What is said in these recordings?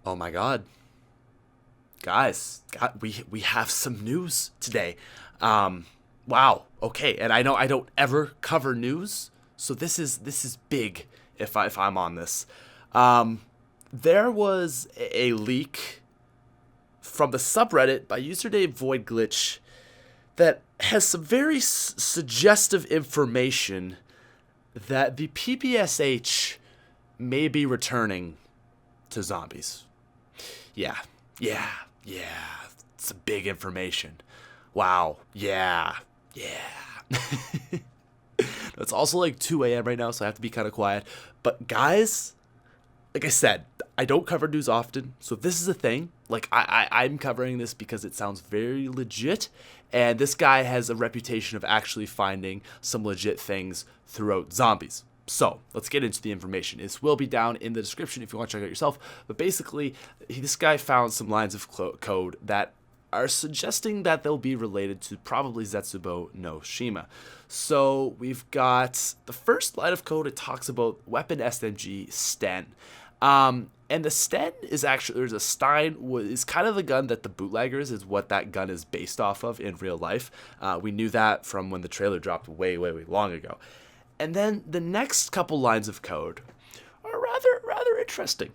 Oh my God, guys, we have some news today. Wow. Okay, and I know I don't ever cover news, so this is big. If I'm on this, um, there was a leak from the subreddit by username Void Glitch that has some very suggestive information that the PPSH may be returning to zombies. Yeah, yeah, yeah. It's a big information. Wow. Yeah, yeah. It's also like 2 a.m. right now, so I have to be kind of quiet. But guys, like I said, I don't cover news often, so if this is a thing, like I'm covering this because it sounds very legit, and this guy has a reputation of actually finding some legit things throughout zombies. So let's get into the information. This will be down in the description if you want to check it out yourself. But basically, this guy found some lines of code that are suggesting that they'll be related to probably Zetsubo no Shima. So we've got the first line of code. It talks about weapon SMG Sten. And the Sten is actually, there's a Stein, is kind of the gun that the bootleggers is what that gun is based off of in real life. We knew that from when the trailer dropped way, way, way long ago. And then the next couple lines of code are rather interesting.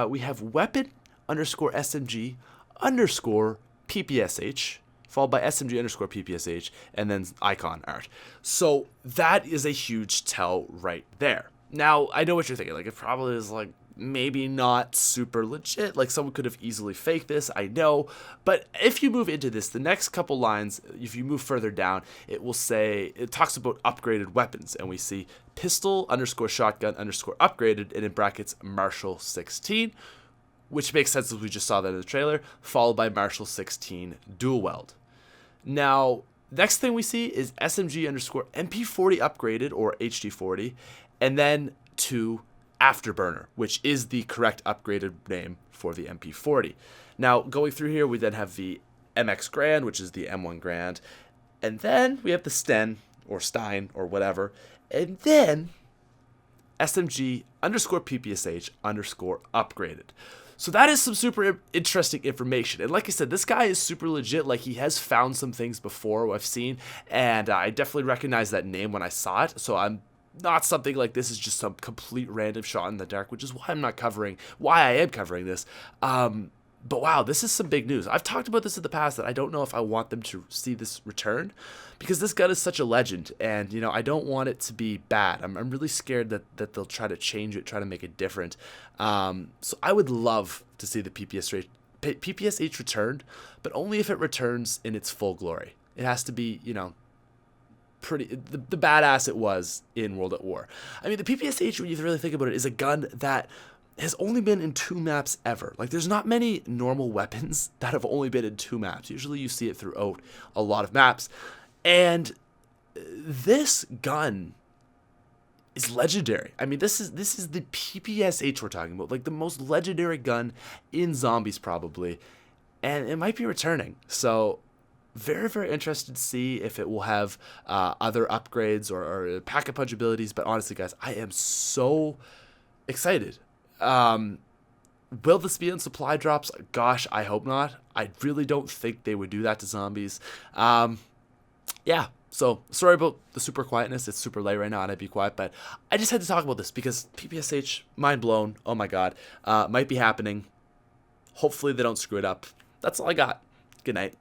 We have weapon underscore SMG underscore PPSH, followed by SMG underscore PPSH, and then icon art. So that is a huge tell right there. Now, I know what you're thinking. Like, it probably is, like, maybe not super legit. Like, someone could have easily faked this, I know. But if you move into this, the next couple lines, if you move further down, it will say, it talks about upgraded weapons. And we see pistol underscore shotgun underscore upgraded, and in brackets, Marshall 16, which makes sense as we just saw that in the trailer, followed by Marshall 16 dual weld. Now, next thing we see is SMG underscore MP40 upgraded, or HD40, and then to Afterburner, which is the correct upgraded name for the MP40. Now, going through here, we then have the MX Grand, which is the M1 Grand, and then we have the Sten, or Stein, or whatever, and then SMG underscore PPSH underscore upgraded. So that is some super interesting information. And like I said, this guy is super legit. Like, he has found some things before I've seen, and I definitely recognize that name when I saw it. So I'm not something like this is just some complete random shot in the dark, which is why I am covering this. But wow, this is some big news. I've talked about this in the past that I don't know if I want them to see this return, because this gun is such a legend, and I don't want it to be bad. I'm really scared that they'll try to change it, try to make it different. So I would love to see the PPSH returned, but only if it returns in its full glory. It has to be, pretty the badass it was in World at War. I mean, the PPSH, when you really think about it, is a gun that has only been in 2 maps ever. Like, there's not many normal weapons that have only been in 2 maps. Usually you see it throughout a lot of maps. And this gun is legendary. I mean, this is the PPSH we're talking about, like the most legendary gun in zombies probably, and it might be returning. So very, very interested to see if it will have other upgrades or pack-a-punch abilities. But honestly, guys, I am so excited. Will this be on supply drops? Gosh, I hope not. I really don't think they would do that to zombies. Yeah, so sorry about the super quietness. It's super late right now and I'd be quiet, but I just had to talk about this because PPSH, mind blown. Oh my God. Might be happening. Hopefully they don't screw it up. That's all I got. Good night.